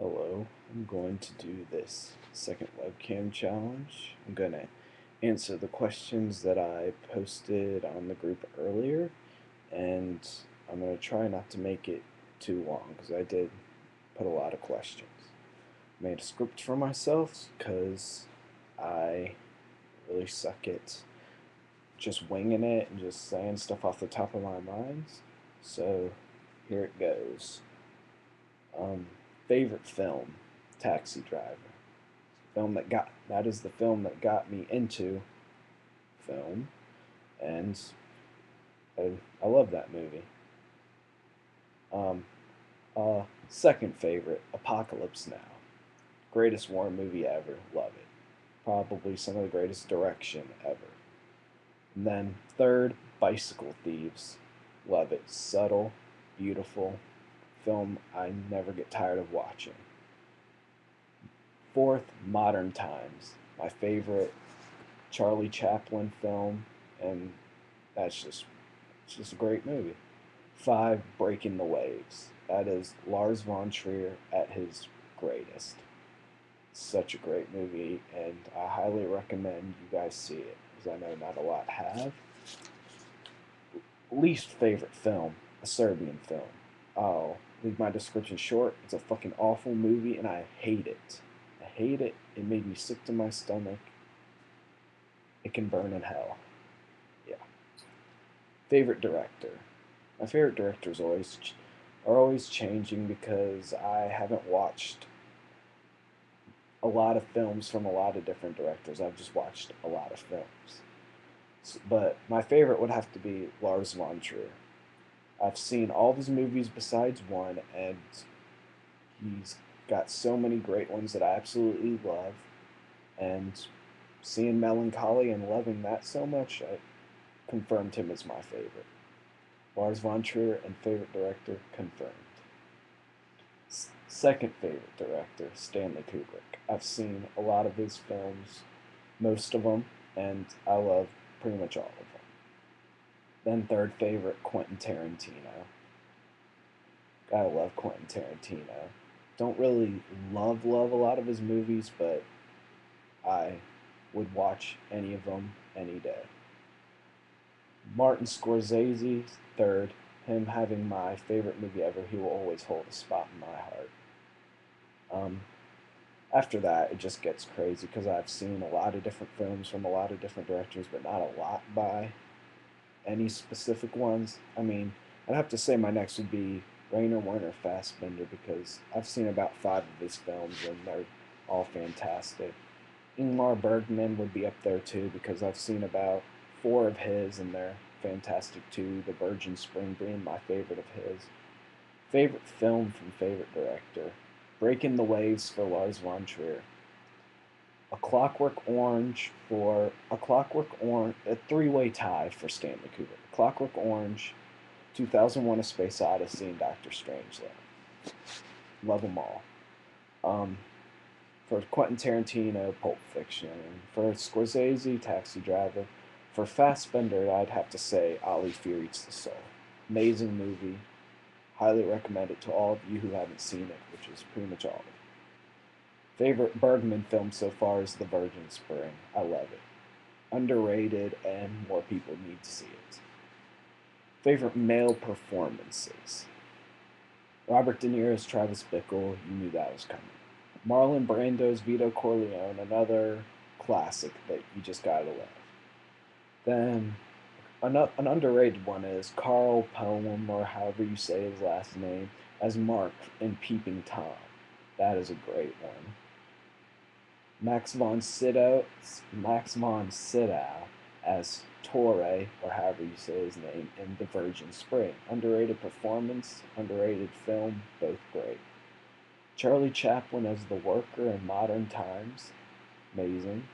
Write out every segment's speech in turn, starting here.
Hello, I'm going to do this second webcam challenge. I'm going to answer the questions that I posted on the group earlier, and I'm going to try not to make it too long because I did put a lot of questions. I made a script for myself because I really suck at just winging it and just saying stuff off the top of my mind. So here it goes. Um, Favorite film, Taxi Driver. That is the film that got me into film, and I love that movie. Um, Second favorite, Apocalypse Now. Greatest war movie ever. Love it. Probably some of the greatest direction ever. And then third, Bicycle Thieves. Love it. Subtle, beautiful film I never get tired of watching. Fourth, Modern Times. My favorite Charlie Chaplin film, and it's just a great movie. Five, Breaking the Waves. That is Lars von Trier at his greatest. Such a great movie, and I highly recommend you guys see it because I know not a lot have. Least favorite film, a Serbian film. I'll leave my description short. It's a fucking awful movie, and I hate it. I hate it. It made me sick to my stomach. It can burn in hell. Yeah. Favorite director. My favorite directors are always changing because I haven't watched a lot of films from a lot of different directors. I've just watched a lot of films. But my favorite would have to be Lars von Trier. I've seen all of his movies besides one, and he's got so many great ones that I absolutely love. And seeing Melancholy and loving that so much, I confirmed him as my favorite. Lars von Trier and favorite director confirmed. Second favorite director, Stanley Kubrick. I've seen a lot of his films, most of them, and I love pretty much all of them. Then third favorite, Quentin Tarantino. Gotta love Quentin Tarantino. Don't really love a lot of his movies, but I would watch any of them any day. Martin Scorsese, third. Him having my favorite movie ever, he will always hold a spot in my heart. Um, After that, it just gets crazy because I've seen a lot of different films from a lot of different directors, but not a lot by any specific ones. I mean, I'd have to say my next would be Rainer Werner Fassbinder because I've seen about five of his films and they're all fantastic. Ingmar Bergman would be up there too because I've seen about four of his and they're fantastic too. The Virgin Spring being my favorite of his. Favorite film from favorite director. Breaking the Waves for Lars von Trier. A three-way tie for Stanley Kubrick. Clockwork Orange, 2001: A Space Odyssey, and Doctor Strangelove. Love them all. Um, for Quentin Tarantino, Pulp Fiction. For Scorsese, Taxi Driver. For Fassbender, I'd have to say Ali Fear Eats the Soul. Amazing movie. Highly recommend it to all of you who haven't seen it, which is pretty much all of it. Favorite Bergman film so far is The Virgin Spring. I love it. Underrated, and more people need to see it. Favorite male performances. Robert De Niro's Travis Bickle, you knew that was coming. Marlon Brando's Vito Corleone, another classic that you just gotta love. Then an underrated one is Carl Pelham, or however you say his last name, as Mark in Peeping Tom. That is a great one. Max von Sydow as Torre, or however you say his name, in The Virgin Spring. Underrated performance, underrated film, both great. Charlie Chaplin as the worker in Modern Times, amazing.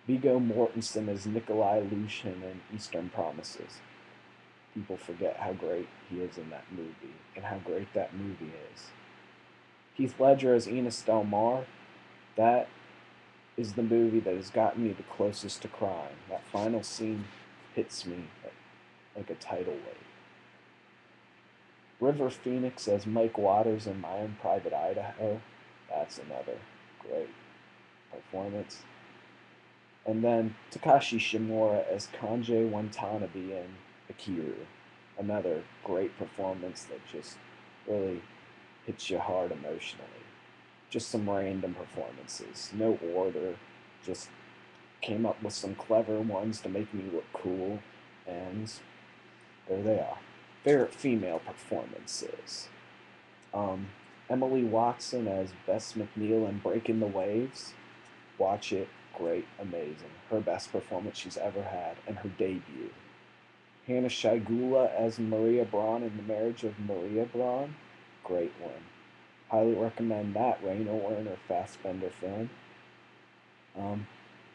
Viggo Mortensen as Nikolai Lushin in Eastern Promises. People forget how great he is in that movie and how great that movie is. Heath Ledger as Enos Del Mar, that is the movie that has gotten me the closest to crying. That final scene hits me like a tidal wave. River Phoenix as Mike Waters in My Own Private Idaho. That's another great performance. And then Takashi Shimura as Kanji Watanabe in Akiru. Another great performance that just really hits you hard emotionally. Just some random performances, no order, just came up with some clever ones to make me look cool, and there they are. Favorite female performances. Um, Emily Watson as Bess McNeil in Breaking the Waves. Watch it. Great. Amazing. Her best performance she's ever had, and her debut. Hannah Shaigula as Maria Braun in The Marriage of Maria Braun. Great one. Highly recommend that Raina Werner Fassbender film.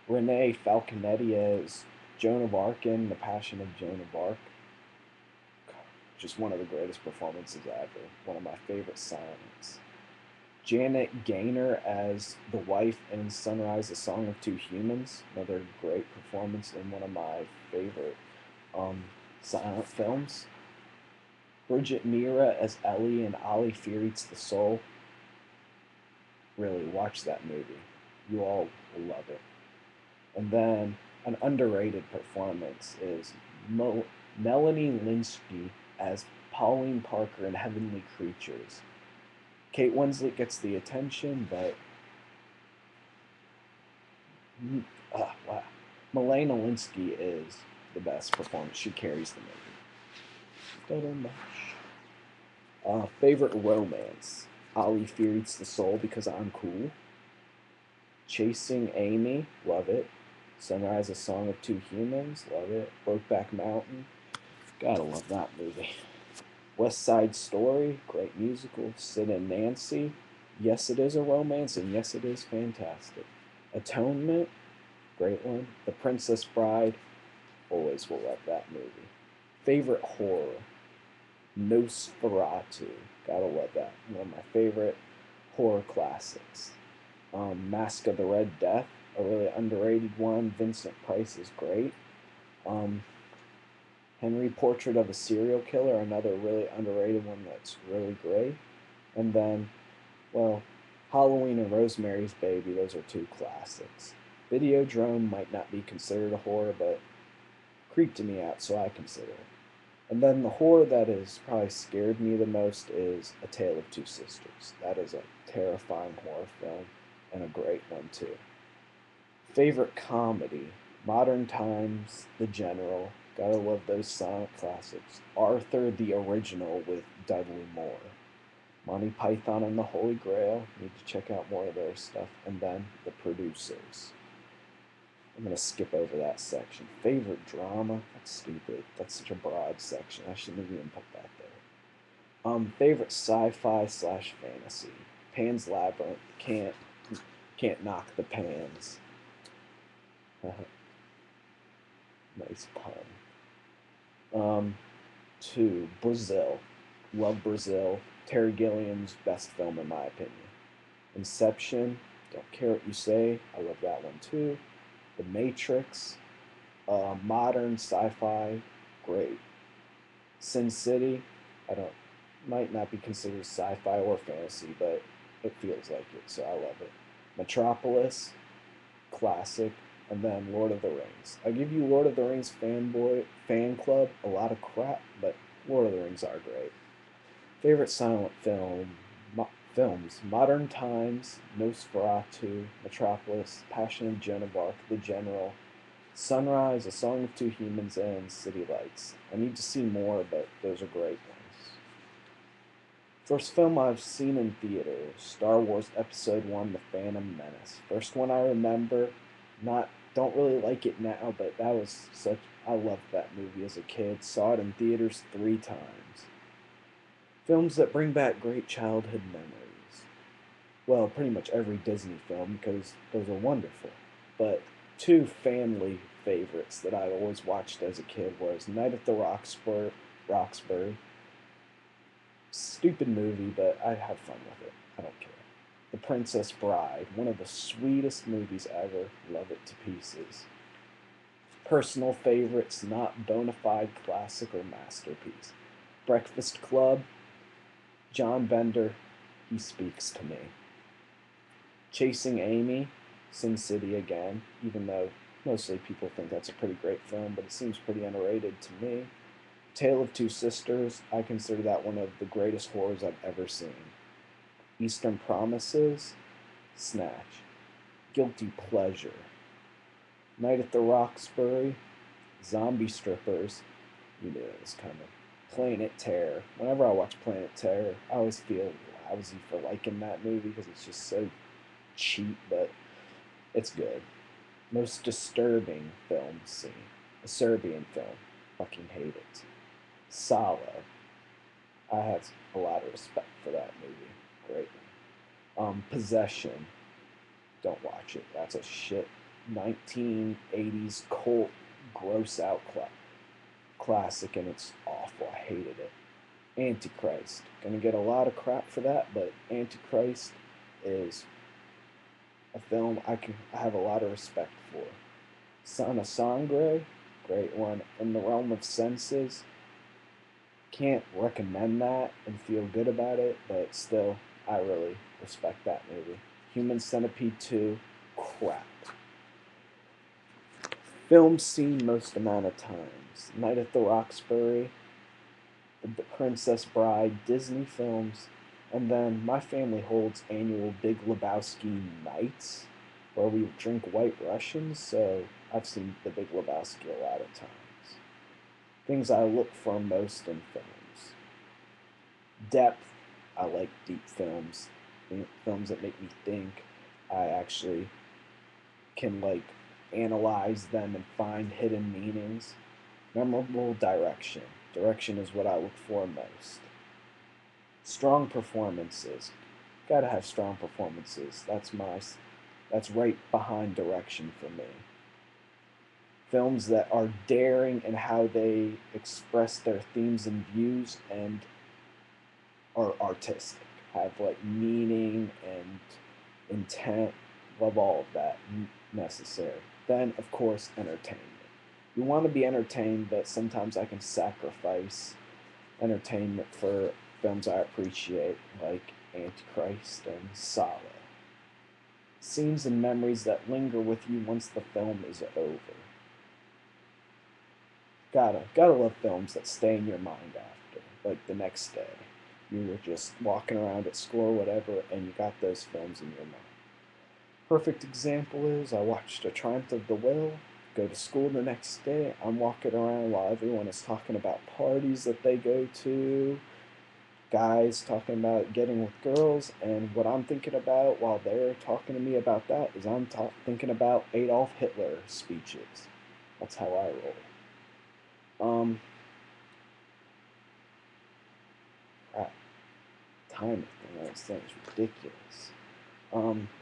Renee Falconetti as Joan of Arc in The Passion of Joan of Arc. Just one of the greatest performances ever. One of my favorite silents. Janet Gaynor as the wife in Sunrise, A Song of Two Humans. Another great performance in one of my favorite silent films. Bridget Mira as Ellie in Ali Fear Eats the Soul. Really, watch that movie. You all will love it. And then an underrated performance is Melanie Lynskey as Pauline Parker in Heavenly Creatures. Kate Winslet gets the attention, but wow. Milena Linsky is the best performance. She carries the movie. Favorite romance. Ali Fear Eats the Soul because I'm cool. Chasing Amy, love it. Sunrise, A Song of Two Humans, love it. Brokeback Mountain, gotta love that movie. West Side Story, great musical. Sid and Nancy, yes it is a romance, and yes it is fantastic. Atonement, great one. The Princess Bride, always will love that movie. Favorite horror, Nosferatu, gotta love that. One of my favorite horror classics. Mask of the Red Death, a really underrated one. Vincent Price is great. Henry Portrait of a Serial Killer, another really underrated one that's really great. And then, well, Halloween and Rosemary's Baby, those are two classics. Videodrome might not be considered a horror, but creeped me out, so I consider it. And then the horror that has probably scared me the most is A Tale of Two Sisters. That is a terrifying horror film, and a great one too. Favorite comedy, Modern Times, The General. Gotta love those silent classics. Arthur the Original with Dudley Moore. Monty Python and the Holy Grail. Need to check out more of their stuff. And then The Producers. I'm going to skip over that section. Favorite drama? That's stupid. That's such a broad section. I shouldn't have even put that there. Favorite sci-fi slash fantasy? Pan's Labyrinth. Can't knock the Pans. Nice pun. 2. Brazil. Love Brazil. Terry Gilliam's best film in my opinion. Inception. Don't care what you say. I love that one too. The Matrix. Modern sci-fi. Great. Sin City. Might not be considered sci-fi or fantasy, but it feels like it, so I love it. Metropolis. Classic. And then Lord of the Rings. I give you Lord of the Rings fan club a lot of crap, but Lord of the Rings are great. Favorite silent films: Modern Times, Nosferatu, Metropolis, Passion of Joan of Arc, The General, Sunrise, A Song of Two Humans, and City Lights. I need to see more, but those are great ones. First film I've seen in theaters: Star Wars Episode 1, The Phantom Menace. First one I remember. Don't really like it now, but I loved that movie as a kid. Saw it in theaters 3 times. Films that bring back great childhood memories. Well, pretty much every Disney film, because those are wonderful. But 2 family favorites that I always watched as a kid was Night at the Roxbury. Stupid movie, but I have fun with it. I don't care. The Princess Bride, one of the sweetest movies ever. Love it to pieces. Personal favorites, not bona fide classic or masterpiece. Breakfast Club. John Bender, he speaks to me. Chasing Amy, Sin City again, even though mostly people think that's a pretty great film, but it seems pretty underrated to me. Tale of Two Sisters, I consider that one of the greatest horrors I've ever seen. Eastern Promises, Snatch. Guilty Pleasure. Night at the Roxbury, Zombie Strippers, you knew it was coming. Planet Terror. Whenever I watch Planet Terror, I always feel lousy for liking that movie because it's just so cheap, but it's good. Most disturbing film scene. A Serbian film. Fucking hate it. Salo. I have a lot of respect for that movie. Great. Possession. Don't watch it. That's a shit 1980s cult gross out classic, and it's awful. I hated it. Antichrist. Gonna get a lot of crap for that, but Antichrist is a film I have a lot of respect for. Sana Sangre, great one. In the Realm of Senses, can't recommend that and feel good about it, but still, I really respect that movie. Human Centipede 2, crap. Film seen most amount of times. Night at the Roxbury, The Princess Bride, Disney films, and then my family holds annual Big Lebowski nights where we drink White Russians, so I've seen The Big Lebowski a lot of times. Things I look for most in films. Depth. I like deep films. Films that make me think. I actually can analyze them and find hidden meanings. Memorable direction. Direction is what I look for most. Strong performances. Gotta have strong performances. That's right behind direction for me. Films that are daring in how they express their themes and views and are artistic. Have meaning and intent. Love all of that necessary. Then, of course, entertainment. You want to be entertained, but sometimes I can sacrifice entertainment for films I appreciate, like Antichrist and Salo. Scenes and memories that linger with you once the film is over. Gotta love films that stay in your mind after, like the next day. You were just walking around at school or whatever, and you got those films in your mind. Perfect example is I watched A Triumph of the Will. Go to school the next day. I'm walking around while everyone is talking about parties that they go to, guys talking about getting with girls, and what I'm thinking about while they're talking to me about that is I'm thinking about Adolf Hitler speeches. That's how I roll. Crap. Time thing, that thing's ridiculous.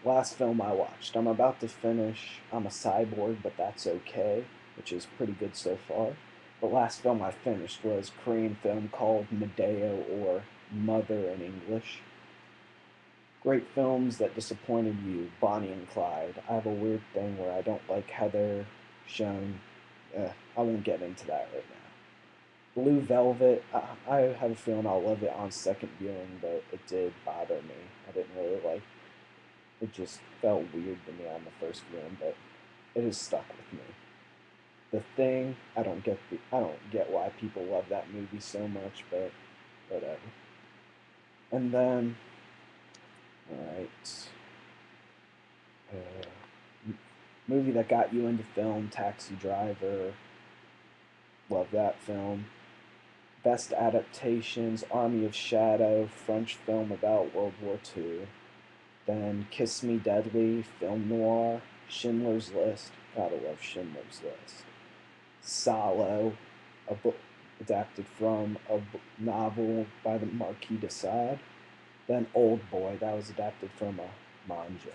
Last film I watched. I'm about to finish I'm a Cyborg, but that's okay, which is pretty good so far. The last film I finished was a Korean film called Medeo, or Mother in English. Great films that disappointed you. Bonnie and Clyde. I have a weird thing where I don't like how they're shown. I won't get into that right now. Blue Velvet. I have a feeling I'll love it on second viewing, but it did bother me. I didn't really like. It just felt weird to me on the first viewing, but it has stuck with me. The Thing. I don't get why people love that movie so much, but whatever. And then, all right, movie that got you into film, Taxi Driver. Love that film. Best adaptations, Army of Shadow, French film about World War II. Then Kiss Me Deadly, film noir. Schindler's List, gotta love Schindler's List. Salo, a book adapted from a novel by the Marquis de Sade. Then Old Boy, that was adapted from a manga.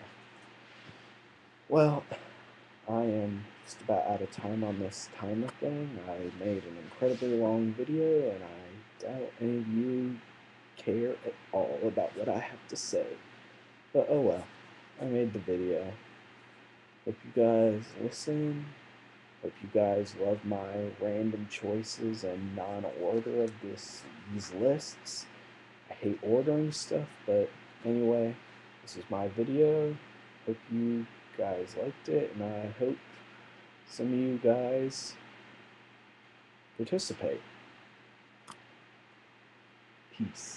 Well, I am just about out of time on this timer thing. I made an incredibly long video, and I doubt any of you care at all about what I have to say. But oh well, I made the video. Hope you guys listen. Hope you guys love my random choices and non-order of these lists. I hate ordering stuff, but anyway, this is my video. hope you guys liked it, and I hope some of you guys participate. Peace.